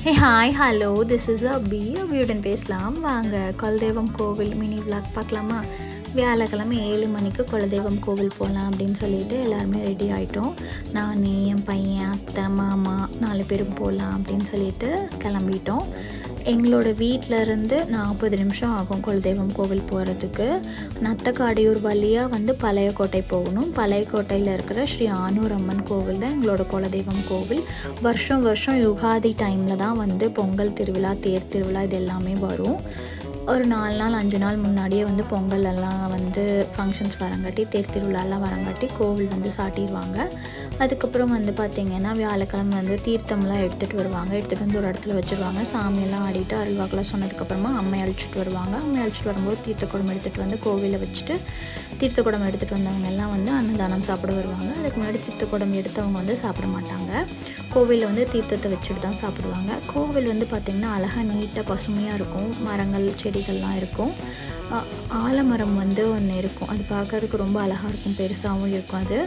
Hey hi hello this is அபியுடன் பேசலாம் வாங்க. குலதெய்வம் கோவில் மினி விளாக் பார்க்கலாமா? வியாழக்கிழமை 7 மணிக்கு குலதெய்வம் கோவில் போகலாம் அப்படின்னு சொல்லிட்டு எல்லாருமே ரெடி ஆகிட்டோம். நான், என் பையன், அத்தை, மாமா 4 பேரும் போகலாம் அப்படின்னு சொல்லிட்டு கிளம்பிட்டோம். எங்களோட வீட்டிலருந்து 40 நிமிஷம் ஆகும் குலதெய்வம் கோவில் போகிறதுக்கு. நத்தக்காடையூர் வழியாக பழையக்கோட்டை போகணும். பழையக்கோட்டையில் இருக்கிற ஸ்ரீ ஆனூர் அம்மன் கோவில் தான் எங்களோட குலதெய்வம் கோவில். வருஷம் யுகாதி டைமில் தான் பொங்கல் திருவிழா, தேர் திருவிழா இது எல்லாமே வரும். ஒரு 4 நாள் 5 நாள் முன்னாடியே பொங்கல் எல்லாம் ஃபங்க்ஷன்ஸ் வரங்காட்டி, தேர் திருவிழாலாம் வரங்காட்டி கோவில் சாட்டிடுவாங்க. அதுக்கப்புறம் பார்த்திங்கன்னா வியாழக்கிழமை தீர்த்தம்லாம் எடுத்துகிட்டு வருவாங்க. எடுத்துகிட்டு ஒரு இடத்துல வச்சுருவாங்க. சாமியெல்லாம் ஆடிட்டு அருள்வாக்கெல்லாம் சொன்னதுக்கப்புறமா அம்மை அழைச்சிட்டு வருவாங்க. அம்மை அழைச்சிட்டு வரும்போது தீர்த்தக்குடம் எடுத்துகிட்டு கோவிலில் வச்சுட்டு, தீர்த்தக்குடம் எடுத்துகிட்டு வந்தவங்க எல்லாம் அன்னதானம் சாப்பிட வருவாங்க. அதுக்கு முன்னாடி தீர்த்தக்குடம் எடுத்தவங்க சாப்பிட மாட்டாங்க. கோவிலில் தீர்த்தத்தை வச்சுட்டு தான் சாப்பிடுவாங்க. கோவில் பார்த்திங்கன்னா அழகாக நீட்டாக பசுமையாக இருக்கும். மரங்கள் செடிகள்லாம் இருக்கும். ஆலமரம் ஒன்று இருக்கும். அது பார்க்கறதுக்கு ரொம்ப அழகாக இருக்கும். பெருசாகவும் இருக்கும். அது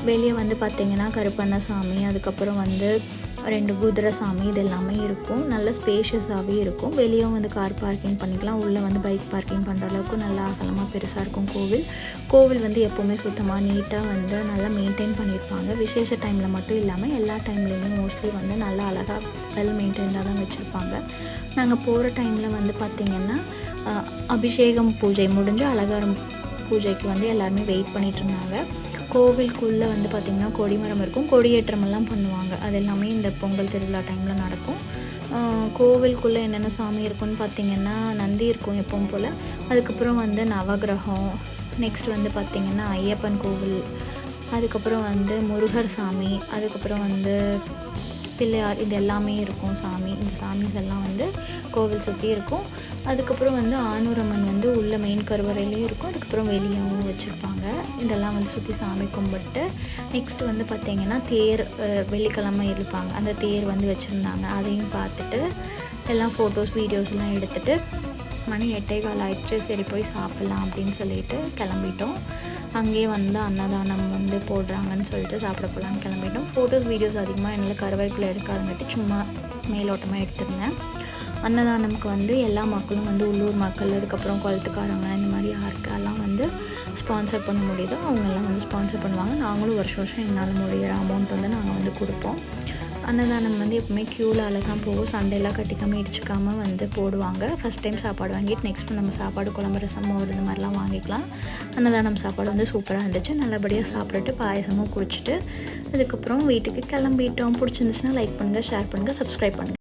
வெளியே பார்த்திங்கன்னா கருப்பண்ண சாமி, அதுக்கப்புறம் 2 குதிரை சாமி இது எல்லாமே இருக்கும். நல்ல ஸ்பேஷியஸாகவே இருக்கும். வெளியும் கார் பார்க்கிங் பண்ணிக்கலாம். உள்ளே பைக் பார்க்கிங் பண்ணுற அளவுக்கு நல்லா அகலமாக பெருசாக இருக்கும் கோவில். கோவில் எப்போவுமே சுத்தமாக நீட்டாக நல்லா மெயின்டைன் பண்ணியிருப்பாங்க. விசேஷ டைமில் மட்டும் இல்லாமல் எல்லா டைம்லேயுமே மோஸ்ட்லி நல்லா அழகாக வெல் மெயின்டைன்டாக தான் வச்சுருப்பாங்க. நாங்கள் போகிற டைமில் பார்த்திங்கன்னா அபிஷேகம் பூஜை முடிஞ்சு அலங்காரம் பூஜைக்கு எல்லாருமே வெயிட் பண்ணிகிட்டு இருந்தாங்க. கோவிலுக்குள்ளே பார்த்திங்கன்னா கொடிமரம் இருக்கும். கொடியேற்றமெல்லாம் பண்ணுவாங்க. அது எல்லாமே இந்த பொங்கல் திருவிழா டைமில் நடக்கும். கோவிலுக்குள்ளே என்னென்ன சாமி இருக்குன்னு பார்த்திங்கன்னா நந்தி இருக்கும் எப்பவும் போல். அதுக்கப்புறம் நவகிரகம், நெக்ஸ்ட் பார்த்திங்கன்னா ஐயப்பன் கோவில், அதுக்கப்புறம் முருகர் சாமி, அதுக்கப்புறம் பிள்ளையார், இது எல்லாமே இருக்கும் சாமி. இந்த சாமிஸ் எல்லாம் கோவில் சுற்றி இருக்கும். அதுக்கப்புறம் ஆனூரம்மன் உள்ள மெயின் கருவறையிலையும் இருக்கும். அதுக்கப்புறம் வெளியவும் வச்சுருப்பாங்க. இதெல்லாம் சுற்றி சாமி கும்பிட்டு நெக்ஸ்ட் பார்த்திங்கன்னா தேர் வெள்ளிக்கிழமை இருப்பாங்க. அந்த தேர் வச்சுருந்தாங்க. அதையும் பார்த்துட்டு எல்லாம் ஃபோட்டோஸ் வீடியோஸ்லாம் எடுத்துகிட்டு மணி 8:15 ஆயிடுச்சு. சரி போய் சாப்பிட்லாம் அப்படின்னு சொல்லிட்டு கிளம்பிட்டோம். அங்கேயே அன்னதானம் போடுறாங்கன்னு சொல்லிட்டு சாப்பிட போகலான்னு கிளம்பிட்டோம். ஃபோட்டோஸ் வீடியோஸ் அதிகமாக என்னால் கருவறைக்குள்ளே எடுக்காதுங்காட்டி சும்மா மேலோட்டமாக எடுத்திருந்தேன். அன்னதானமுக்கு எல்லா மக்களும் உள்ளூர் மக்கள், அதுக்கப்புறம் குளத்துக்காரங்க, இந்த மாதிரி யாருக்கெல்லாம் ஸ்பான்சர் பண்ண முடியுதோ அவங்கெல்லாம் ஸ்பான்சர் பண்ணுவாங்க. நாங்களும் வருஷம் எங்களால் முடிகிற அமௌண்ட் நாங்கள் கொடுப்போம். அன்னதானம் எப்பவுமே க்யூவில் தான் போகும். சண்டையெல்லாம் கட்டிக்காமல் இடிச்சிக்காமல் போடுவாங்க. ஃபஸ்ட் டைம் சாப்பாடு வாங்கிட்டு நெக்ஸ்ட் நம்ம சாப்பாடு, குழம்பு, ரசம், மோர் இந்த மாதிரிலாம் வாங்கிக்கலாம். அன்னதானம் சாப்பாடு சூப்பராக இருந்துச்சு. நல்லபடியாக சாப்பிட்டுட்டு பாயசமும் குடிச்சிட்டு அதுக்கப்புறம் வீட்டுக்கு கிளம்பிட்டோம். பிடிச்சிருந்துச்சுன்னா லைக் பண்ணுங்கள், ஷேர் பண்ணுங்கள், சப்ஸ்கிரைப் பண்ணுங்கள்.